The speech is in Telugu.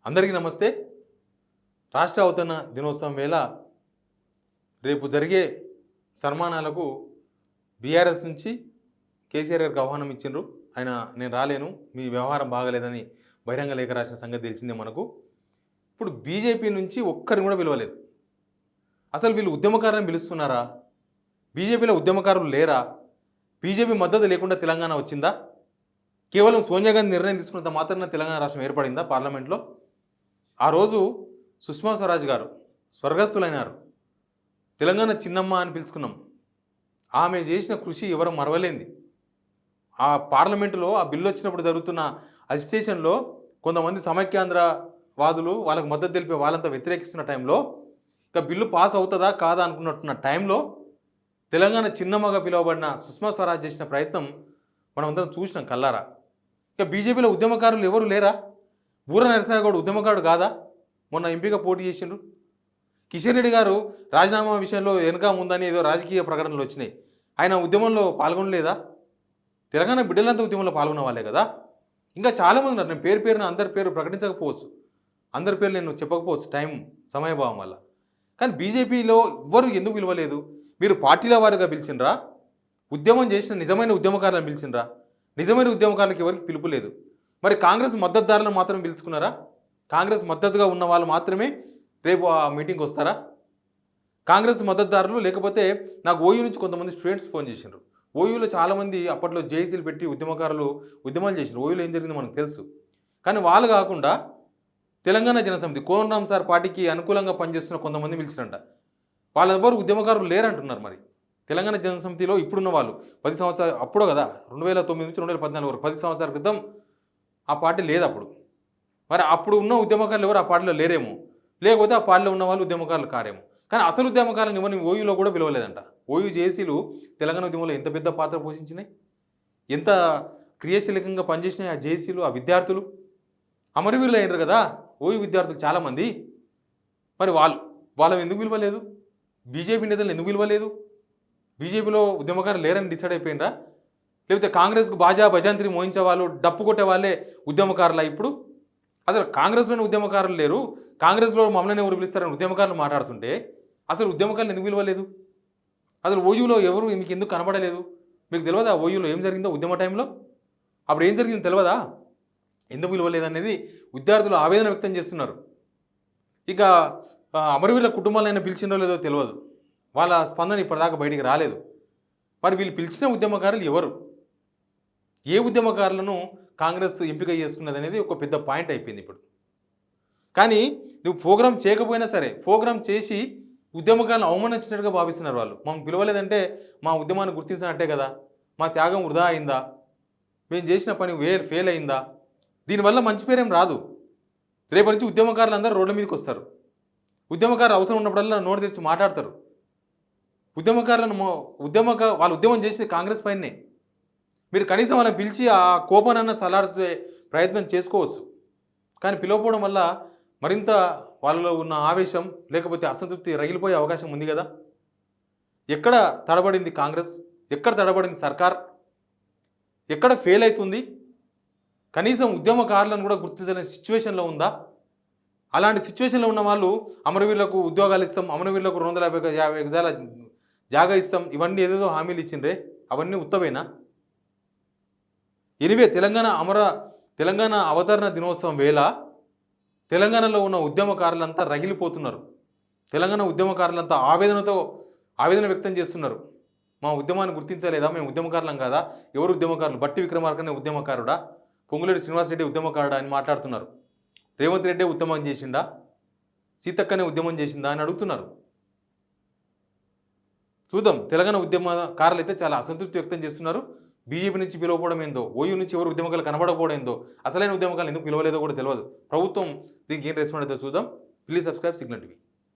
అందరికీ నమస్తే. రాష్ట్ర అవతరణ దినోత్సవం వేళ రేపు జరిగే సన్మానాలకు బీఆర్ఎస్ నుంచి కేసీఆర్ గారికి ఆహ్వానం ఇచ్చిండ్రు. ఆయన నేను రాలేను, మీ వ్యవహారం బాగలేదని బహిరంగ లేఖ రాసిన సంగతి తెలిసిందే మనకు. ఇప్పుడు బీజేపీ నుంచి ఒక్కరిని కూడా పిలవలేదు. అసలు వీళ్ళు ఉద్యమకారులను పిలుస్తున్నారా? బీజేపీలో ఉద్యమకారులు లేరా? బీజేపీ మద్దతు లేకుండా తెలంగాణ వచ్చిందా? కేవలం సోనియా గాంధీ నిర్ణయం తీసుకున్నంత మాత్రాన తెలంగాణ రాష్ట్రం ఏర్పడిందా పార్లమెంట్లో? ఆ రోజు సుష్మా స్వరాజ్ గారు స్వర్గస్థులైనారు. తెలంగాణ చిన్నమ్మ అని పిలుచుకున్నాం. ఆమె చేసిన కృషి ఎవరు మరవలేంది. ఆ పార్లమెంటులో ఆ బిల్లు వచ్చినప్పుడు జరుగుతున్న అజిటేషన్లో కొంతమంది సమైక్యాంధ్రవాదులు వాళ్ళకు మద్దతు తెలిపే వాళ్ళంతా వ్యతిరేకిస్తున్న టైంలో, ఇక బిల్లు పాస్ అవుతుందా కాదా అనుకున్నట్టున్న టైంలో తెలంగాణ చిన్నమ్మగా పిలువబడిన సుష్మా స్వరాజ్ చేసిన ప్రయత్నం మనం అందరం చూసినాం కల్లారా. ఇక బీజేపీలో ఉద్యమకారులు ఎవరు లేరా? బూర నరసింహగౌడ్ ఉద్యమకారుడు కాదా? మొన్న ఎంపీగా పోటీ చేసిండ్రు. కిషన్ రెడ్డి గారు రాజీనామా విషయంలో వెనుక ముందని ఏదో రాజకీయ ప్రకటనలు వచ్చినాయి. ఆయన ఉద్యమంలో పాల్గొనలేదా? తెలంగాణ బిడ్డలంతా ఉద్యమంలో పాల్గొన్న వాళ్ళే కదా. ఇంకా చాలామంది ఉన్నారు. నేను పేరున అందరి పేరు ప్రకటించకపోవచ్చు, అందరి పేరు నేను చెప్పకపోవచ్చు టైం సమయభావం వల్ల. కానీ బీజేపీలో ఎవ్వరు ఎందుకు పిలవలేదు? మీరు పార్టీల వారిగా పిలిచిండ్రా? ఉద్యమం చేసిన నిజమైన ఉద్యమకారులను పిలిచిండ్రా? నిజమైన ఉద్యమకారులకు ఎవరికి పిలుపు లేదు. మరి కాంగ్రెస్ మద్దతుదారులను మాత్రమే పిలుచుకున్నారా? కాంగ్రెస్ మద్దతుగా ఉన్న వాళ్ళు మాత్రమే రేపు ఆ మీటింగ్కి వస్తారా? కాంగ్రెస్ మద్దతుదారులు లేకపోతే నాకు ఓయూ నుంచి కొంతమంది స్టూడెంట్స్ ఫోన్ చేసిండ్రు. ఓయూలో చాలామంది అప్పట్లో జేఏసీలు పెట్టి ఉద్యమకారులు ఉద్యమాలు చేసిండ్రు. ఓయూలో ఏం జరిగిందో మనకు తెలుసు. కానీ వాళ్ళు కాకుండా తెలంగాణ జనసమితి కోనరాం సార్ పార్టీకి అనుకూలంగా పనిచేస్తున్న కొంతమంది పిలిచినంట. వాళ్ళెవ్వరు ఉద్యమకారులు లేరంటున్నారు. మరి తెలంగాణ జనసమితిలో ఇప్పుడున్న వాళ్ళు 10 సంవత్సరాలు అప్పుడు కదా, 2009 నుంచి 2014 వరకు 10 సంవత్సరాల క్రితం ఆ పార్టీ లేదు అప్పుడు. మరి అప్పుడు ఉన్న ఉద్యమకారులు ఎవరు ఆ పార్టీలో లేరేమో, లేకపోతే ఆ పార్టీలో ఉన్న వాళ్ళు ఉద్యమకారులు కారేమో. కానీ అసలు ఉద్యమకారులను ఎవరిని ఓయూలో కూడా పిలవలేదంట. ఓయూ జేఏసీలు తెలంగాణ ఉద్యమంలో ఎంత పెద్ద పాత్ర పోషించినాయి, ఎంత క్రియాశీలకంగా పనిచేసినాయి ఆ జేఏసీలు, ఆ విద్యార్థులు. అమరవీరులు అయినారు కదా ఓయూ విద్యార్థులు చాలామంది. మరి వాళ్ళని ఎందుకు పిలవలేదు? బీజేపీ నేతలను ఎందుకు పిలవలేదు? బీజేపీలో ఉద్యమకారులు లేరని డిసైడ్ అయిపోయినరా? లేకపోతే కాంగ్రెస్కు బాజా భజంత్రి మోయించే వాళ్ళు, డప్పు కొట్టే వాళ్ళే ఉద్యమకారులా? ఇప్పుడు అసలు కాంగ్రెస్లోనే ఉద్యమకారులు లేరు, కాంగ్రెస్లో మమ్మల్ని ఎవరు పిలుస్తారని ఉద్యమకారులు మాట్లాడుతుంటే అసలు ఉద్యమకారులు ఎందుకు పిలవలేదు? అసలు ఓయూలో ఎవరు మీకు ఎందుకు కనబడలేదు? మీకు తెలియదా ఓయూలో ఏం జరిగిందో ఉద్యమ టైంలో? అప్పుడు ఏం జరిగిందో తెలియదా? ఎందుకు పిలవలేదు అనేది విద్యార్థులు ఆవేదన వ్యక్తం చేస్తున్నారు. ఇక అమరవీరుల కుటుంబాలైనా పిలిచిందో లేదో తెలియదు. వాళ్ళ స్పందన ఇప్పటిదాకా బయటికి రాలేదు. మరి వీళ్ళు పిలిచిన ఉద్యమకారులు ఎవరు? ఏ ఉద్యమకారులను కాంగ్రెస్ ఎంపిక చేసుకున్నది అనేది ఒక పెద్ద పాయింట్ అయిపోయింది ఇప్పుడు. కానీ నువ్వు ప్రోగ్రాం చేయకపోయినా సరే, ప్రోగ్రాం చేసి ఉద్యమకారులను అవమానించినట్టుగా భావిస్తున్నారు వాళ్ళు. మనం పిలవలేదంటే మా ఉద్యమాన్ని గుర్తించినట్టే కదా, మా త్యాగం వృధా అయిందా, మేము చేసిన పని ఫెయిల్ అయిందా? దీనివల్ల మంచి పేరేం రాదు. రేపటి నుంచి ఉద్యమకారులు అందరూ రోడ్ల మీదకి వస్తారు. ఉద్యమకారులు అవసరం ఉన్నప్పుడల్లా నోరు తెరిచి మాట్లాడతారు. ఉద్యమకారులను వాళ్ళు ఉద్యమం చేసేది కాంగ్రెస్ పైనే. మీరు కనీసం వాళ్ళని పిలిచి ఆ కోపానన్న చల్లార్చే ప్రయత్నం చేసుకోవచ్చు. కానీ పిలవకపోవడం వల్ల మరింత వాళ్ళలో ఉన్న ఆవేశం లేకపోతే అసంతృప్తి రగిలిపోయే అవకాశం ఉంది కదా. ఎక్కడ తడబడింది కాంగ్రెస్? ఎక్కడ తడబడింది సర్కార్? ఎక్కడ ఫెయిల్ అవుతుంది? కనీసం ఉద్యమకారులను కూడా గుర్తించలేని సిచ్యువేషన్లో ఉందా? అలాంటి సిచ్యువేషన్లో ఉన్న వాళ్ళు అమరవీరులకు ఉద్యోగాలు ఇస్తాం, అమరవీరులకు 250 గజాల జాగా ఇస్తాం, ఇవన్నీ ఏదేదో హామీలు ఇచ్చిండ్రే, అవన్నీ ఉత్తవేనా? ఎనివే తెలంగాణ అవతరణ దినోత్సవం వేళ తెలంగాణలో ఉన్న ఉద్యమకారులంతా రగిలిపోతున్నారు. తెలంగాణ ఉద్యమకారులంతా ఆవేదన వ్యక్తం చేస్తున్నారు. మా ఉద్యమాన్ని గుర్తించలేదా? మేము ఉద్యమకారులం కాదా? ఎవరు ఉద్యమకారులు? బట్టి విక్రమార్కనే ఉద్యమకారుడా? పొంగులేటి శ్రీనివాసరెడ్డి ఉద్యమకారుడా అని మాట్లాడుతున్నారు. రేవంత్ రెడ్డి ఉద్యమం చేసిండా? సీతక్కనే ఉద్యమం చేసిందా అని అడుగుతున్నారు. చూద్దాం. తెలంగాణ ఉద్యమకారులు అయితే చాలా అసంతృప్తి వ్యక్తం చేస్తున్నారు. బీజేపీ నుంచి పిలవకపోవడం ఏందో, ఓయూ నుంచి ఎవరు ఉద్యమకారులు కనబడకపోవడం ఏందో, అసలైన ఉద్యమకారులు ఎందుకు పిలవలేదో కూడా తెలియదు. ప్రభుత్వం దీనికి ఏం రెస్పాండ్ అవుతుందో చూద్దాం. Please subscribe signal TV.